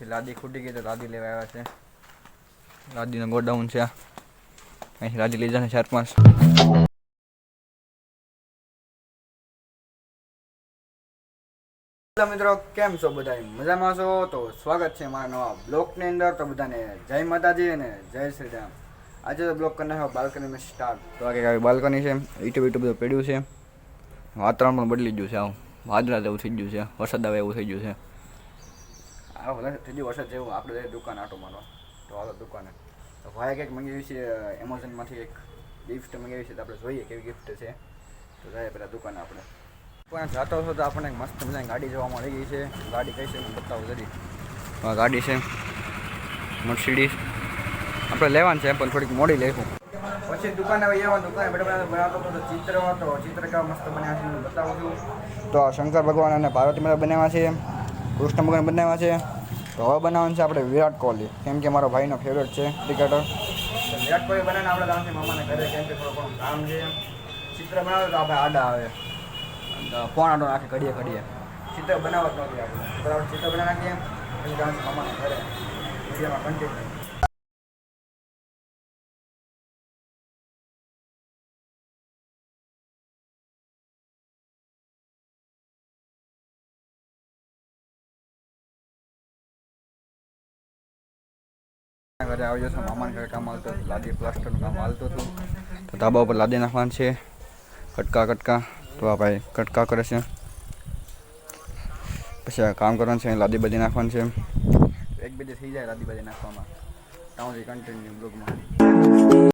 પછી લાદી ખૂટી ગઈ તો લાદી લેવા આવ્યા છે. લાદીનો ગોડાઉન છે. અહીં લાદી લઈ જાય 4-5. હેલો મિત્રો, કેમ છો બધા? મજામાં છો? તો સ્વાગત છે મારા નવા બ્લોગની અંદર. તો બધાને જય માતાજી અને જય શ્રી રામ. આજે તો બ્લોગ કરી નાખ્યો બાલ્કનીમાં સ્ટાર્ટ. તો આ કંઈક આવી બાલ્કની છે. ઈટું બધું પડ્યું છે. વાતાવરણ પણ બદલી ગયું છે. આવું વાદળા જેવું થઈ ગયું છે. વરસાદ આવે એવું થઈ ગયું છે. આ વધારે થઈ ગયું વરસાદ જેવું. આપણે દુકાન આટો મારવા તો હાલો દુકાને. તો ભાઈ કંઈક મંગાવ્યું છે એમેઝોનમાંથી. એક ગિફ્ટ મંગાવી છે. તો આપણે જોઈએ કેવી ગિફ્ટ છે. તો જાય પહેલાં દુકાને આપણે પણ જાતો હતો તો આપણને મસ્ત મજાની ગાડી જોવા મળી ગઈ છે. ગાડી કઈ છે હું બતાવું જરી. આ ગાડી છે મર્સિડીઝ. આપણે લેવાની છે પણ થોડીક મોડી લઈશું. પછી દુકાને આવવાનું. દુકાને બેઠા બનાવતો હતો ચિત્ર હતો. ચિત્ર કેવા મસ્ત બન્યા છે હું બતાવું છું. તો શંકર ભગવાન અને પાર્વતી માતા બનાવ્યા છે. કૃષ્ણ ભગવાન બનાવ્યા છે. તો હવે બનાવવાનું છે આપણે વિરાટ કોહલી, કેમ કે મારો ભાઈનો ફેવરેટ છે ક્રિકેટર. વિરાટ કોહલી બનાવીને આપણે લાવશે મામાને ઘરે, કેમ કે થોડું ઘણું કામ છે. ચિત્ર બનાવે તો આપણે આડા આવે. ફોન આડો નાખે ઘડીએ ચિત્ર બનાવવા જ નથી. આપણે બરાબર ચિત્ર બનાવી નાખીએ પછી જવાનું છે મામાને ઘરે. વિડીયોમાં કન્ટિન્યુ. ઘરે આવ્યો છું. મામાને ઘરે કામ હાલતું હતું. લાદી પ્લાસ્ટરનું કામ હાલતું હતું. તો ધાબા ઉપર લાદી નાખવાનું છે. કટકા તો આ ભાઈ કટકા કરે છે. પછી આ કામ કરવાનું છે. લાદી બધી નાખવાનું છે. એક બે થઈ જાય લાદી બધી નાખવામાં. તાઉથી કન્ટિન્યુ બ્લોગમાં.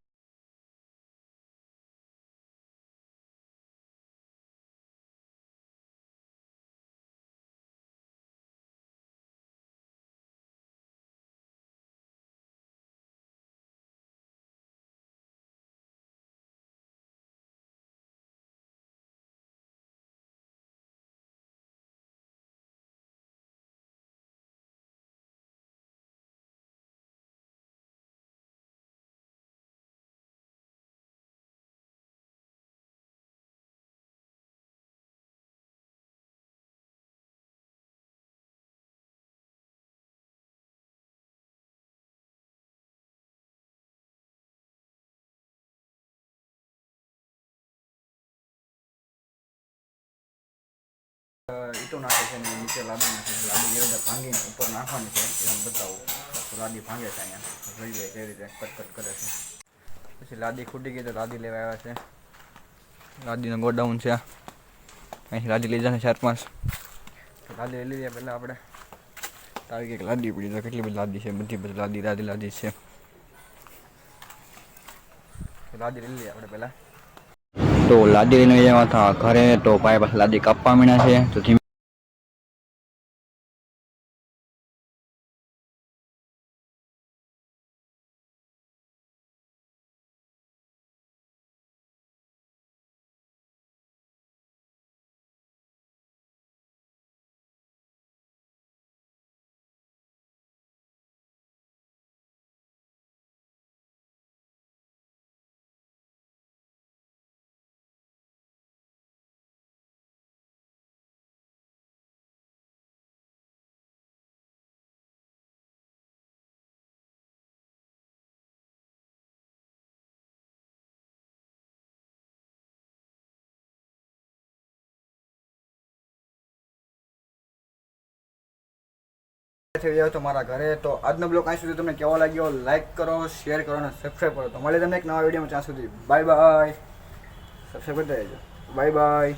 ઈટો નાખે છે ને નીચે લાદી નાખે છે. લાદી કેવી રીતે ભાંગીને ઉપર નાખવાની છે એ હું બતાવું. તો લાદી ભાંગે છે અહીંયા જોઈએ કેવી રીતે કટ કરે છે. પછી લાદી ખૂટી ગઈ તો લાદી લેવા આવ્યા છે. લાદીનો ગોડાઉન છે. અહીં લાદી લઈ જાય 4-5. તો લાદી લઈ લઈએ પહેલાં આપણે. તો આવી કંઈક લાદી પડી. તો કેટલી બધી લાદી છે. બધી લાદી છે. તો લાદી લઈ લઈએ આપણે પહેલાં. તો લાદી લઈને જવા હતા ઘરે. તો ભાઈ પાસે લાદી કાપવા માંડ્યા છે. તો ધીમે થઈ જાવ તો મારા ઘરે. તો આજનો બ્લોગ અહીં સુધી તમને કેવો લાગ્યો લાઈક કરો, શેર કરો અને સબસ્ક્રાઈબ કરો. તો મળે તમને એક નવા વિડીયોમાં. ત્યાં સુધી બાય બાય. સબસ્ક્રાઈબ કરતા રહેજો. Bye bye.